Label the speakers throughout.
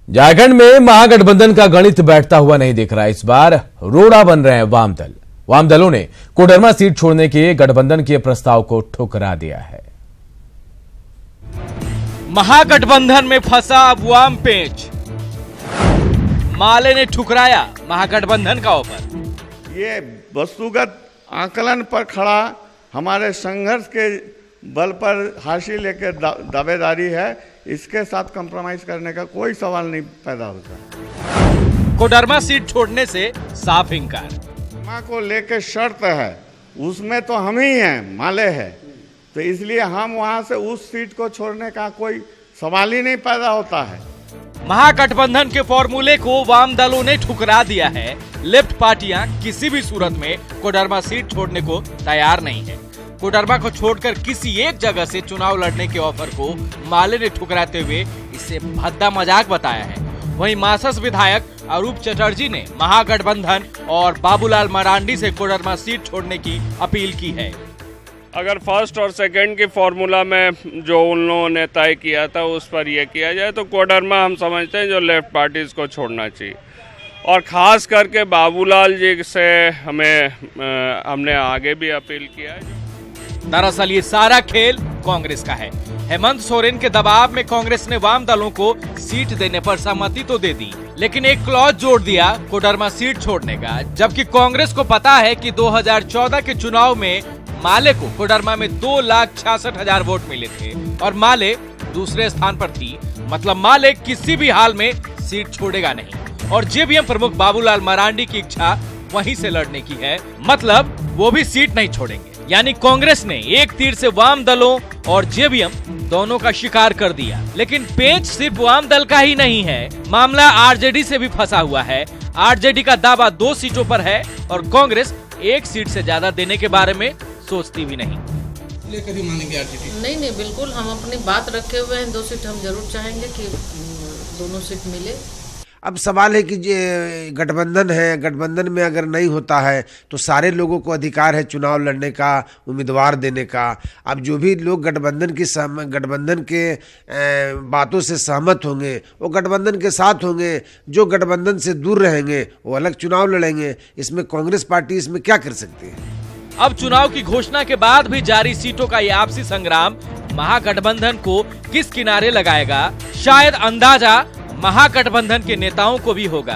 Speaker 1: झारखंड में महागठबंधन का गणित बैठता हुआ नहीं दिख रहा। इस बार रोड़ा बन रहे हैं वाम दल। वाम दलों ने कोडरमा सीट छोड़ने के गठबंधन के प्रस्ताव को ठुकरा दिया है।
Speaker 2: महागठबंधन में फंसा अब वाम पेंच। माले ने ठुकराया महागठबंधन का ऑफर।
Speaker 3: ये वस्तुगत आकलन पर खड़ा हमारे संघर्ष के बल पर हासिल एक दावेदारी है। इसके साथ कॉम्प्रोमाइज करने का कोई सवाल नहीं पैदा होता।
Speaker 2: कोडरमा सीट छोड़ने से साफ इंकार।
Speaker 3: मां को लेके शर्त है, उसमें तो हम ही हैं, माले है, तो इसलिए हम वहां से उस सीट को छोड़ने का कोई सवाल ही नहीं पैदा होता है।
Speaker 2: महागठबंधन के फॉर्मूले को वाम दलों ने ठुकरा दिया है। लेफ्ट पार्टियां किसी भी सूरत में कोडरमा सीट छोड़ने को तैयार नहीं है। कोडरमा को छोड़कर किसी एक जगह से चुनाव लड़ने के ऑफर को माले ने ठुकराते हुए इसे भद्दा मजाक बताया है। वहीं मासस विधायक अरूप चटर्जी ने महागठबंधन और बाबूलाल मरांडी से कोडरमा सीट छोड़ने की अपील की है।
Speaker 4: अगर फर्स्ट और सेकंड के फॉर्मूला में जो उन लोगों ने तय किया था उस पर यह किया जाए तो कोडरमा हम समझते हैं जो लेफ्ट पार्टीज को छोड़ना चाहिए। और खास करके बाबूलाल जी से हमने आगे भी अपील किया है।
Speaker 2: दरअसल ये सारा खेल कांग्रेस का है। हेमंत सोरेन के दबाव में कांग्रेस ने वाम दलों को सीट देने पर सहमति तो दे दी, लेकिन एक क्लॉज जोड़ दिया कोडरमा सीट छोड़ने का। जबकि कांग्रेस को पता है कि 2014 के चुनाव में माले को कोडरमा में 2,66,000 वोट मिले थे और माले दूसरे स्थान पर थी। मतलब माले किसी भी हाल में सीट छोड़ेगा नहीं। और जेवीएम प्रमुख बाबूलाल मरांडी की इच्छा वहीं से लड़ने की है, मतलब वो भी सीट नहीं छोड़ेंगे। यानी कांग्रेस ने एक तीर से वाम दलों और जेवीएम दोनों का शिकार कर दिया। लेकिन पेंच सिर्फ वाम दल का ही नहीं है, मामला आरजेडी से भी फंसा हुआ है। आरजेडी का दावा 2 सीटों पर है और कांग्रेस 1 सीट से ज्यादा देने के बारे में सोचती भी नहीं।
Speaker 5: कभी मानेंगे आरजेडी?
Speaker 6: नहीं, बिल्कुल हम अपनी बात रखे हुए हैं। 2 सीट हम जरूर चाहेंगे कि दोनों सीट मिले।
Speaker 5: अब सवाल है कि गठबंधन है, गठबंधन में अगर नहीं होता है तो सारे लोगों को अधिकार है चुनाव लड़ने का, उम्मीदवार देने का। अब जो भी लोग गठबंधन के बातों से सहमत होंगे वो गठबंधन के साथ होंगे, जो गठबंधन से दूर रहेंगे वो अलग चुनाव लड़ेंगे। इसमें कांग्रेस पार्टी इसमें क्या कर सकती है?
Speaker 2: अब चुनाव की घोषणा के बाद भी जारी सीटों का ये आपसी संग्राम महागठबंधन को किस किनारे लगाएगा, शायद अंदाजा महागठबंधन के नेताओं को भी होगा।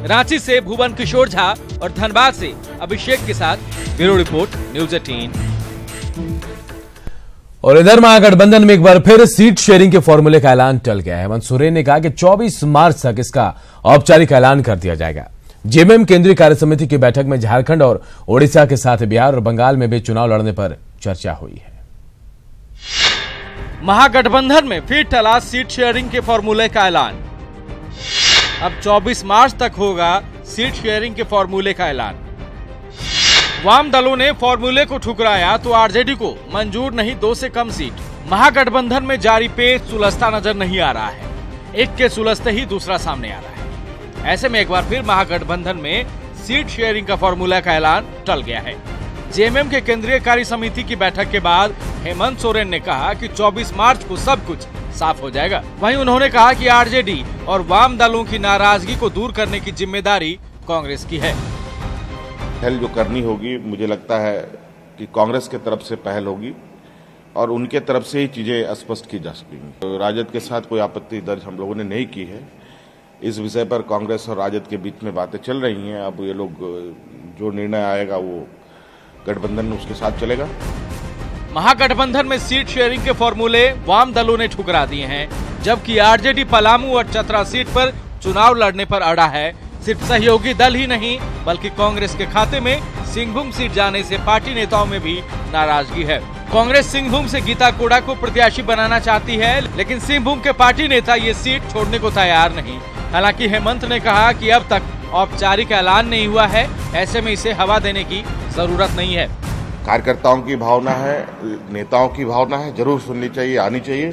Speaker 2: रांची से भुवन किशोर झा और धनबाद से अभिषेक के साथ ब्यूरो रिपोर्ट, न्यूज़ 18।
Speaker 1: और इधर महागठबंधन में एक बार फिर सीट शेयरिंग के फॉर्मूले का ऐलान टल गया है। हेमंत सोरेन ने कहा कि 24 मार्च तक इसका औपचारिक ऐलान कर दिया जाएगा। जेएमएम केंद्रीय कार्य समिति की बैठक में झारखंड और ओडिशा के साथ बिहार और बंगाल में भी चुनाव लड़ने पर चर्चा हुई है।
Speaker 2: महागठबंधन में फिर टला सीट शेयरिंग के फॉर्मूले का ऐलान। अब 24 मार्च तक होगा सीट शेयरिंग के फॉर्मूले का ऐलान। वाम दलों ने फॉर्मूले को ठुकराया तो आरजेडी को मंजूर नहीं 2 से कम सीट। महागठबंधन में जारी पेच सुलझता नजर नहीं आ रहा है। एक के सुलझते ही दूसरा सामने आ रहा है। ऐसे में एक बार फिर महागठबंधन में सीट शेयरिंग का फॉर्मूला का ऐलान टल गया है। जेएमएम के केंद्रीय कार्य समिति की बैठक के बाद हेमंत सोरेन ने कहा कि 24 मार्च को सब कुछ साफ हो जाएगा। वहीं उन्होंने कहा कि आरजेडी और वाम दलों की नाराजगी को दूर करने की जिम्मेदारी कांग्रेस की है।
Speaker 7: पहल जो करनी होगी, मुझे लगता है कि कांग्रेस के तरफ से पहल होगी और उनके तरफ से ही चीजें स्पष्ट की जा सकेंगी। तो राजद के साथ कोई आपत्ति दर्ज हम लोगों ने नहीं की है। इस विषय पर कांग्रेस और राजद के बीच में बातें चल रही हैं। अब ये लोग जो निर्णय आएगा वो गठबंधन उसके साथ चलेगा।
Speaker 2: महागठबंधन में सीट शेयरिंग के फॉर्मूले वाम दलों ने ठुकरा दिए हैं, जबकि आरजेडी पलामू और चतरा सीट पर चुनाव लड़ने पर अड़ा है। सिर्फ सहयोगी दल ही नहीं बल्कि कांग्रेस के खाते में सिंहभूम सीट जाने से पार्टी नेताओं में भी नाराजगी है। कांग्रेस सिंहभूम से गीता कोड़ा को प्रत्याशी बनाना चाहती है, लेकिन सिंहभूम के पार्टी नेता ये सीट छोड़ने को तैयार नहीं। हालांकि हेमंत ने कहा कि अब तक औपचारिक ऐलान नहीं हुआ है, ऐसे में इसे हवा देने की जरूरत नहीं है।
Speaker 7: कार्यकर्ताओं की भावना है, नेताओं की भावना है, जरूर सुननी चाहिए, आनी चाहिए,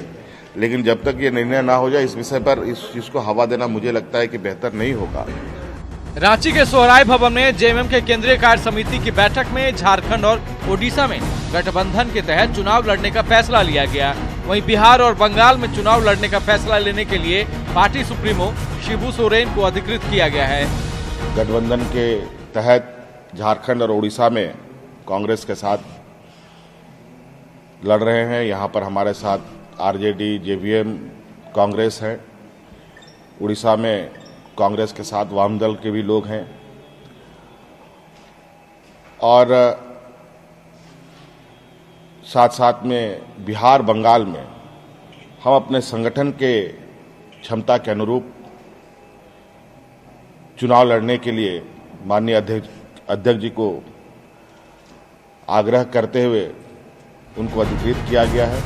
Speaker 7: लेकिन जब तक ये निर्णय ना हो जाए इस विषय पर इस चीज को हवा देना मुझे लगता है कि बेहतर नहीं होगा।
Speaker 2: रांची के सोहराय भवन में जेएमएम के केंद्रीय कार्य समिति की बैठक में झारखंड और ओडिशा में गठबंधन के तहत चुनाव लड़ने का फैसला लिया गया। वहीं बिहार और बंगाल में चुनाव लड़ने का फैसला लेने के लिए पार्टी सुप्रीमो शिबू सोरेन को अधिकृत किया गया है।
Speaker 7: गठबंधन के तहत झारखंड और उड़ीसा में कांग्रेस के साथ लड़ रहे हैं। यहाँ पर हमारे साथ आरजेडी, जेवीएम, कांग्रेस है। उड़ीसा में कांग्रेस के साथ वाम दल के भी लोग हैं और साथ साथ में बिहार, बंगाल में हम अपने संगठन के क्षमता के अनुरूप चुनाव लड़ने के लिए माननीय अध्यक्ष जी को आग्रह करते हुए उनको अधिकृत किया गया है।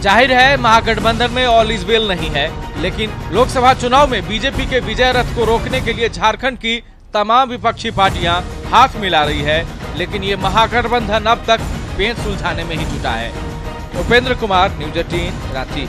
Speaker 2: जाहिर है महागठबंधन में ऑल इज वेल नहीं है, लेकिन लोकसभा चुनाव में बीजेपी के विजय रथ को रोकने के लिए झारखंड की तमाम विपक्षी पार्टियां हाथ मिला रही है, लेकिन ये महागठबंधन अब तक पेच सुलझाने में ही जुटा है। उपेंद्र कुमार, न्यूज 18, रांची।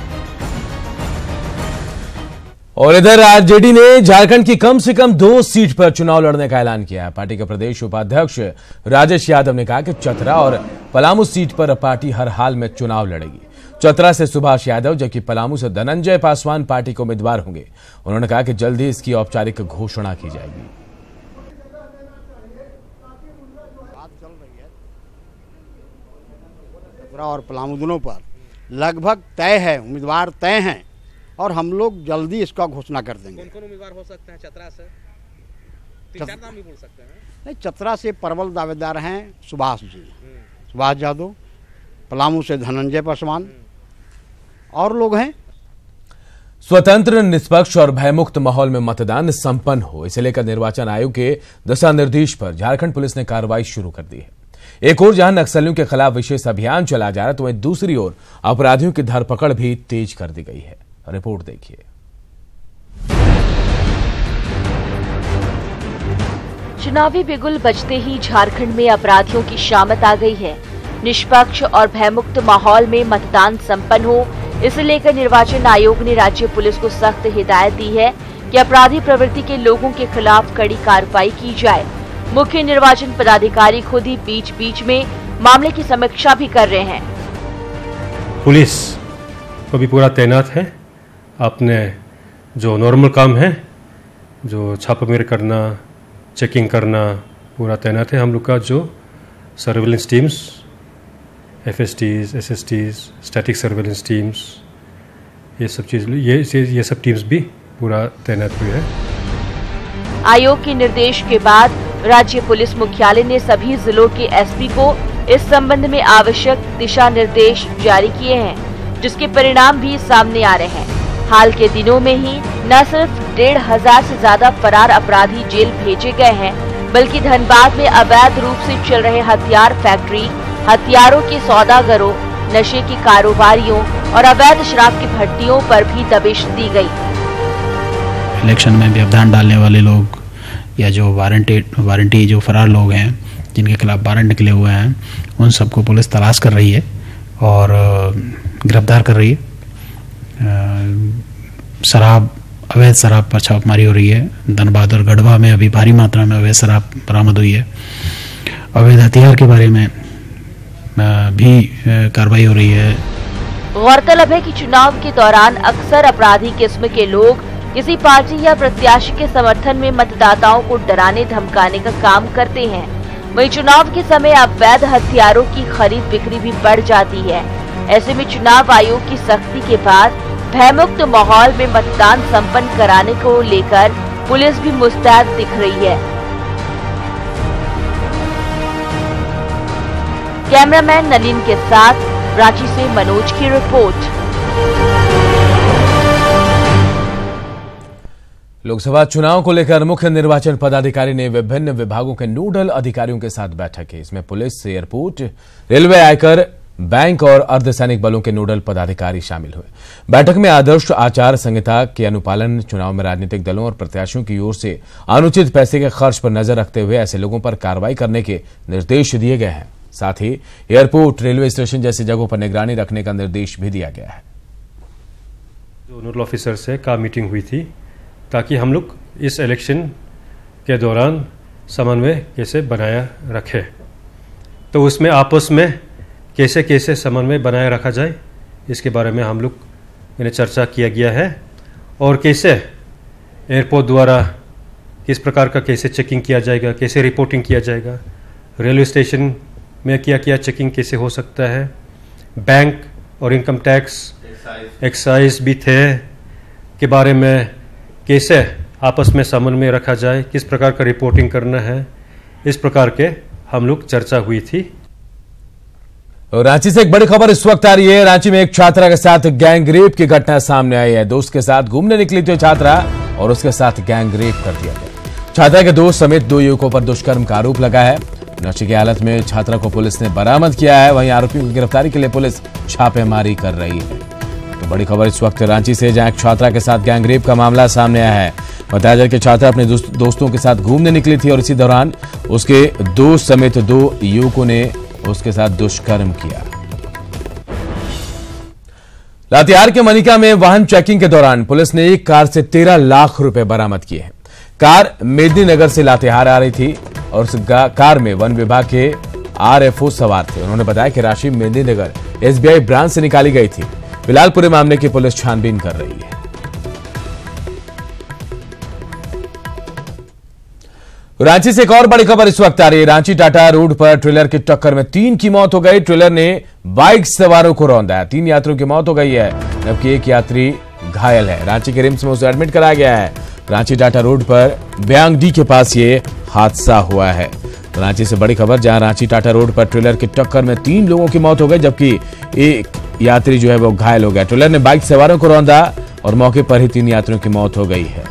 Speaker 1: और इधर आरजेडी ने झारखंड की कम से कम 2 सीट पर चुनाव लड़ने का ऐलान किया है। पार्टी के प्रदेश उपाध्यक्ष राजेश यादव ने कहा कि चतरा और पलामू सीट पर पार्टी हर हाल में चुनाव लड़ेगी। चतरा से सुभाष यादव जबकि पलामू से धनंजय पासवान पार्टी के उम्मीदवार होंगे। उन्होंने कहा कि जल्द ही इसकी औपचारिक घोषणा की जाएगी।
Speaker 8: चतरा और पलामू दोनों पर लगभग तय है, उम्मीदवार तय हैं और हम लोग जल्दी इसका घोषणा कर देंगे।
Speaker 2: कौन-कौन उम्मीदवार हो सकते हैं चतरा से? 3-4 नाम भी बोल सकते हैं।
Speaker 8: नहीं, चतरा से प्रबल दावेदार हैं सुभाष जी, सुभाष यादव। पलामू से धनंजय पासवान और लोग हैं।
Speaker 1: स्वतंत्र, निष्पक्ष और भयमुक्त माहौल में मतदान संपन्न हो, इसे लेकर निर्वाचन आयोग के दिशा निर्देश पर झारखंड पुलिस ने कार्रवाई शुरू कर दी है। एक ओर जहां नक्सलियों के खिलाफ विशेष अभियान चला जा रहा है, तो वहीं दूसरी ओर अपराधियों की धरपकड़ भी तेज कर दी गई है। रिपोर्ट देखिए।
Speaker 9: चुनावी बिगुल बजते ही झारखंड में अपराधियों की शामत आ गई है। निष्पक्ष और भयमुक्त माहौल में मतदान संपन्न हो, इसे लेकर निर्वाचन आयोग ने राज्य पुलिस को सख्त हिदायत दी है कि अपराधी प्रवृत्ति के लोगों के खिलाफ कड़ी कार्रवाई की जाए। मुख्य निर्वाचन पदाधिकारी खुद ही बीच बीच में मामले की समीक्षा भी कर रहे हैं।
Speaker 10: पुलिस को भी पूरा तैनात है। अपने जो नॉर्मल काम है, जो छापामारी करना, चेकिंग करना, पूरा तैनात है। हम लोग का जो surveillance teams, FSTs, SSTs, static surveillance teams, ये सब चीज़, ये सब टीम्स भी पूरा तैनात हुए हैं।
Speaker 9: आयोग के निर्देश के बाद राज्य पुलिस मुख्यालय ने सभी जिलों के SP को इस संबंध में आवश्यक दिशा निर्देश जारी किए हैं, जिसके परिणाम भी सामने आ रहे हैं। हाल के दिनों में ही न सिर्फ 1,500 से ज्यादा फरार अपराधी जेल भेजे गए हैं, बल्कि धनबाद में अवैध रूप से चल रहे हथियार फैक्ट्री, हथियारों के सौदागरों, नशे की कारोबारियों और अवैध शराब की भट्टियों पर भी दबिश दी गई।
Speaker 11: इलेक्शन में व्यवधान डालने वाले लोग या जो वारंटी जो फरार लोग हैं, जिनके खिलाफ वारंट निकले हुए हैं, उन सबको पुलिस तलाश कर रही है और गिरफ्तार कर रही है। अवैध शराब पर छापेमारी हो रही है। धनबाद और गढ़वा में अभी भारी मात्रा में अवैध शराब बरामद हुई है। अवैध हथियार के बारे में भी कार्रवाई हो रही है।
Speaker 9: गौरतलब है कि चुनाव के दौरान अक्सर अपराधी किस्म के लोग किसी पार्टी या प्रत्याशी के समर्थन में मतदाताओं को डराने धमकाने का काम करते हैं। वहीं चुनाव के समय अवैध हथियारों की खरीद बिक्री भी बढ़ जाती है। ऐसे में चुनाव आयोग की सख्ती के बाद भयमुक्त माहौल में मतदान संपन्न कराने को लेकर पुलिस भी मुस्तैद दिख रही है। कैमरामैन नलिन के साथ रांची से मनोज की रिपोर्ट।
Speaker 1: लोकसभा चुनाव को लेकर मुख्य निर्वाचन पदाधिकारी ने विभिन्न विभागों के नोडल अधिकारियों के साथ बैठक की। इसमें पुलिस, एयरपोर्ट, रेलवे, आयकर, बैंक और अर्धसैनिक बलों के नोडल पदाधिकारी शामिल हुए। बैठक में आदर्श आचार संहिता के अनुपालन, चुनाव में राजनीतिक दलों और प्रत्याशियों की ओर से अनुचित पैसे के खर्च पर नजर रखते हुए ऐसे लोगों पर कार्रवाई करने के निर्देश दिए गए हैं। साथ ही एयरपोर्ट, रेलवे स्टेशन जैसी जगहों पर निगरानी रखने का निर्देश भी दिया गया है।
Speaker 10: जो नोडल ऑफिसर से का मीटिंग हुई थी ताकि हम लोग इस इलेक्शन के दौरान समन्वय कैसे बनाया रखें, तो उसमें आपस में कैसे समन्वय बनाए रखा जाए, इसके बारे में हम लोग मैंने चर्चा किया गया है और कैसे एयरपोर्ट द्वारा किस प्रकार का कैसे चेकिंग किया जाएगा, कैसे रिपोर्टिंग किया जाएगा, रेलवे स्टेशन में क्या क्या चेकिंग कैसे हो सकता है, बैंक और इनकम टैक्स एक्साइज भी थे के बारे में कैसे आपस में समन्वय रखा जाए, किस प्रकार का रिपोर्टिंग करना है, इस प्रकार के हम लोग चर्चा हुई थी।
Speaker 1: रांची से एक बड़ी खबर इस वक्त आ रही है। रांची में एक छात्रा के साथ गैंग रेप की घटना सामने आई है। दोस्त के साथ घूमने निकली थी छात्रा और उसके साथ गैंग रेप कर दिया गया। छात्रा के दोस्त समेत 2 युवकों पर दुष्कर्म का आरोप लगा है। नशे की हालत में छात्रा को पुलिस ने बरामद किया है। वहीं आरोपियों की गिरफ्तारी के लिए पुलिस छापेमारी कर रही है। तो बड़ी खबर इस वक्त रांची से, जहां एक छात्रा के साथ गैंग रेप का मामला सामने आया है। बताया जाए कि छात्रा अपने दोस्तों के साथ घूमने निकली थी और इसी दौरान उसके दोस्त समेत 2 युवकों ने उसके साथ दुष्कर्म किया। लातेहार के मनिका में वाहन चेकिंग के दौरान पुलिस ने एक कार से 13 लाख रुपए बरामद किए हैं। कार मेदिनीनगर से लातेहार आ रही थी और उस कार में वन विभाग के आरएफओ सवार थे। उन्होंने बताया कि राशि मेदिनीनगर एसबीआई ब्रांच से निकाली गई थी। फिलहाल पूरे मामले की पुलिस छानबीन कर रही है। रांची से एक और बड़ी खबर इस वक्त आ रही है। रांची टाटा रोड पर ट्रेलर की टक्कर में 3 की मौत हो गई। ट्रेलर ने बाइक सवारों को रौंदा है। 3 यात्रियों की मौत हो गई है, जबकि एक यात्री घायल है। रांची के रिम्स में उसे एडमिट कराया गया है। रांची टाटा रोड पर ब्यांगडी के पास ये हादसा हुआ है। रांची से बड़ी खबर, जहां रांची टाटा रोड पर ट्रेलर की टक्कर में 3 लोगों की मौत हो गई, जबकि एक यात्री जो है वो घायल हो गया। ट्रेलर ने बाइक सवारों को रौंदा और मौके पर ही 3 यात्रियों की मौत हो गई है।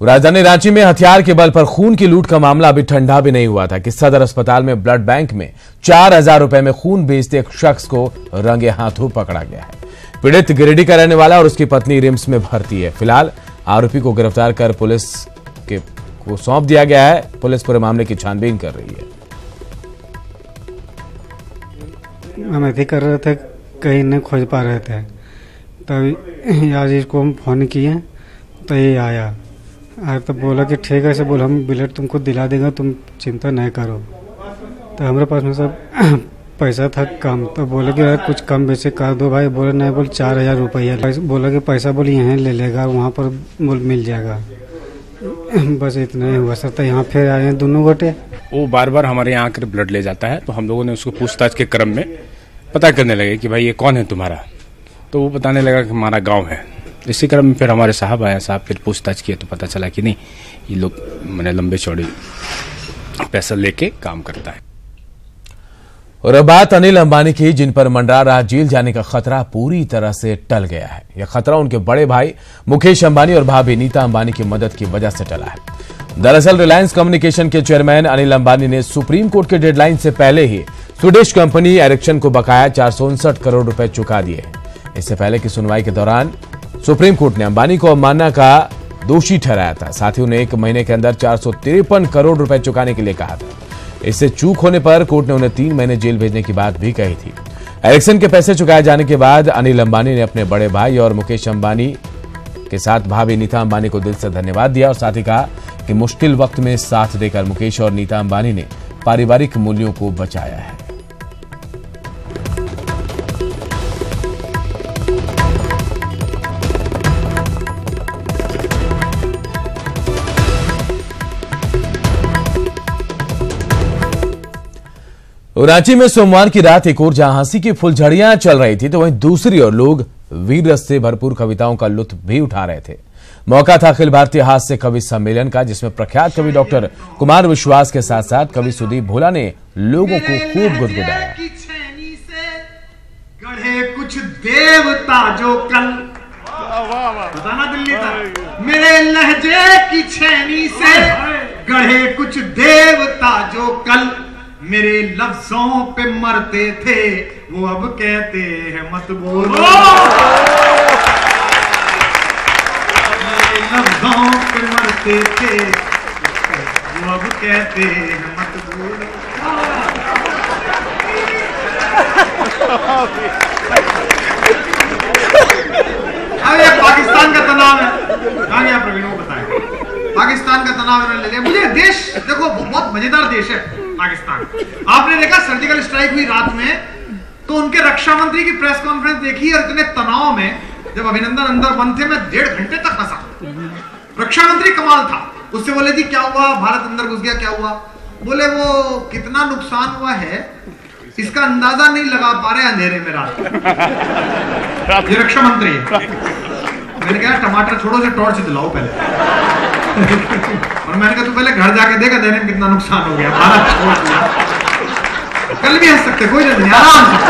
Speaker 1: राजधानी रांची में हथियार के बल पर खून की लूट का मामला अभी ठंडा भी नहीं हुआ था कि सदर अस्पताल में ब्लड बैंक में 4000 रुपए में खून बेचते एक शख्स को रंगे हाथों पकड़ा गया है। पीड़ित गिरिडीह का रहने वाला और उसकी पत्नी रिम्स में भर्ती है। फिलहाल आरोपी को गिरफ्तार कर पुलिस को सौंप दिया गया है। पुलिस पूरे मामले की छानबीन कर रही है।
Speaker 12: हम ऐसे कर रहे थे, कहीं नहीं खोज पा रहे थे, तभी आज इसको हम फोन किए तो ये आया। तो बोला कि ठीक है, ऐसे बोला हम बिलेट तुमको दिला देंगे, तुम चिंता नहीं करो। तो हमारे पास में सब पैसा था कम, तो बोले कि यार कुछ कम वैसे कर दो भाई। बोले नहीं, बोल 4000 रुपया। बोला कि पैसा बोल यहाँ ले लेगा, वहाँ पर बोल मिल जाएगा। बस इतना ही हुआ सर। तो यहाँ फिर आए हैं दोनों गोटे।
Speaker 13: वो बार बार हमारे यहाँ आकर ब्लड ले जाता है, तो हम लोगों ने उसको पूछताछ के क्रम में पता करने लगे कि भाई ये कौन है तुम्हारा। तो वो बताने लगा कि हमारा गाँव है। इसी क्रम में फिर हमारे साहब आया, साहब फिर पूछताछ किए तो पता चला कि नहीं, ये लोग मैंने लंबे चौड़े पैसा लेके काम करता है।
Speaker 1: और अब बात अनिल अंबानी की, जिन पर मंडरा रहा जेल जाने का खतरा पूरी तरह से टल गया है। यह खतरा उनके बड़े भाई मुकेश अंबानी और भाभी नीता अंबानी की मदद की वजह से टला है। दरअसल रिलायंस कम्युनिकेशन के चेयरमैन अनिल अंबानी ने सुप्रीम कोर्ट के डेडलाइन से पहले ही स्वीडिश कंपनी एरिक्सन को बकाया 459 करोड़ रुपए चुका दिए हैं। इससे पहले की सुनवाई के दौरान सुप्रीम कोर्ट ने अंबानी को अवमानना का दोषी ठहराया था। साथ ही उन्हें 1 महीने के अंदर 453 करोड़ रुपए चुकाने के लिए कहा था। इससे चूक होने पर कोर्ट ने उन्हें 3 महीने जेल भेजने की बात भी कही थी। एरिक्सन के पैसे चुकाए जाने के बाद अनिल अंबानी ने अपने बड़े भाई और मुकेश अंबानी के साथ भाभी नीता अंबानी को दिल से धन्यवाद दिया और साथ ही कहा कि मुश्किल वक्त में साथ देकर मुकेश और नीता अंबानी ने पारिवारिक मूल्यों को बचाया है। रांची में सोमवार की रात एक और जहां हंसी की फुलझड़ियां चल रही थी, तो वहीं दूसरी ओर लोग वीर रस से भरपूर कविताओं का लुत्फ भी उठा रहे थे। मौका था अखिल भारतीय हास्य कवि सम्मेलन का, जिसमें प्रख्यात कवि डॉक्टर कुमार विश्वास के साथ साथ कवि सुदीप भोला ने लोगों को खूब गुदगुदाया।
Speaker 14: गढ़े कुछ देवता जो कल बताना दिल्ली था, मेरे लहजे की छेनी से गढ़े कुछ देवता जो कल मेरे लफ्जों पे मरते थे, वो अब कहते हैं मत बोलो। मेरे लफ्जों पे मरते थे, वो अब कहते हैं मत बोलो। अब ये पाकिस्तान का तनाव है, कहाँ गया प्रवीण को बताएं। पाकिस्तान का तनाव ले लिया। मुझे देश देखो, बहुत मजेदार देश है पाकिस्तान। आपने देखा सर्जिकल स्ट्राइक हुई रात में, तो उनके रक्षा मंत्री की प्रेस कॉन्फ्रेंस देखी और इतने तनाव में जब अभिनंदन अंदर बंद थे, मैं 1.5 घंटे तक हंसा। रक्षा मंत्री कमाल था। उससे बोले जी क्या हुआ, भारत अंदर घुस गया, क्या हुआ? बोले वो कितना नुकसान हुआ है इसका अंदाजा नहीं लगा पा रहे अंधेरे में रात। ये रक्षा मंत्री है। मैंने कहा टमाटर छोड़ो से टॉर्च दिलाओ पहले। और मैंने कहा तू पहले घर जाके देख अंधेरे में कितना नुकसान हो गया, भारत छोड़ दिया। कल भी हंस सकते, कोई नहीं, आराम से।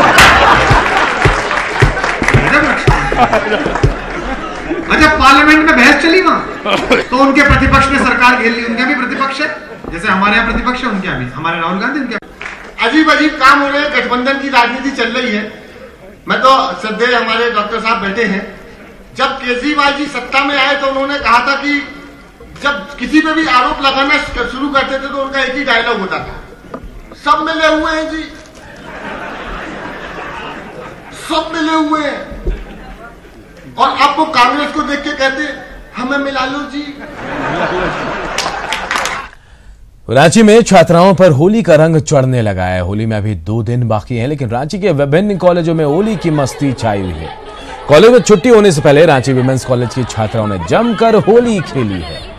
Speaker 14: अच्छा, पार्लियामेंट में बहस चली वहां, तो उनके प्रतिपक्ष ने सरकार घेर ली। उनके भी प्रतिपक्ष है, जैसे हमारे यहाँ प्रतिपक्ष है, उनके यहाँ भी, हमारे राहुल गांधी उनके।
Speaker 15: अजीब अजीब काम हो रहे हैं, गठबंधन की राजनीति चल रही है। मैं तो श्रद्धेय हमारे डॉक्टर साहब बैठे हैं, जब केजरीवाल जी सत्ता में आए तो उन्होंने कहा था कि जब किसी पे भी आरोप लगाना शुरू करते थे तो उनका एक ही डायलॉग होता था, सब मिले हुए हैं जी, सब मिले हुए हैं। और अब वो कांग्रेस को देख के कहते हमें मिला लो जी।
Speaker 1: रांची में छात्राओं पर होली का रंग चढ़ने लगा है। होली में अभी 2 दिन बाकी हैं, लेकिन रांची के विभिन्न कॉलेजों में होली की मस्ती छाई हुई है। कॉलेज में छुट्टी होने से पहले रांची विमेंस कॉलेज की छात्राओं ने जमकर होली खेली है।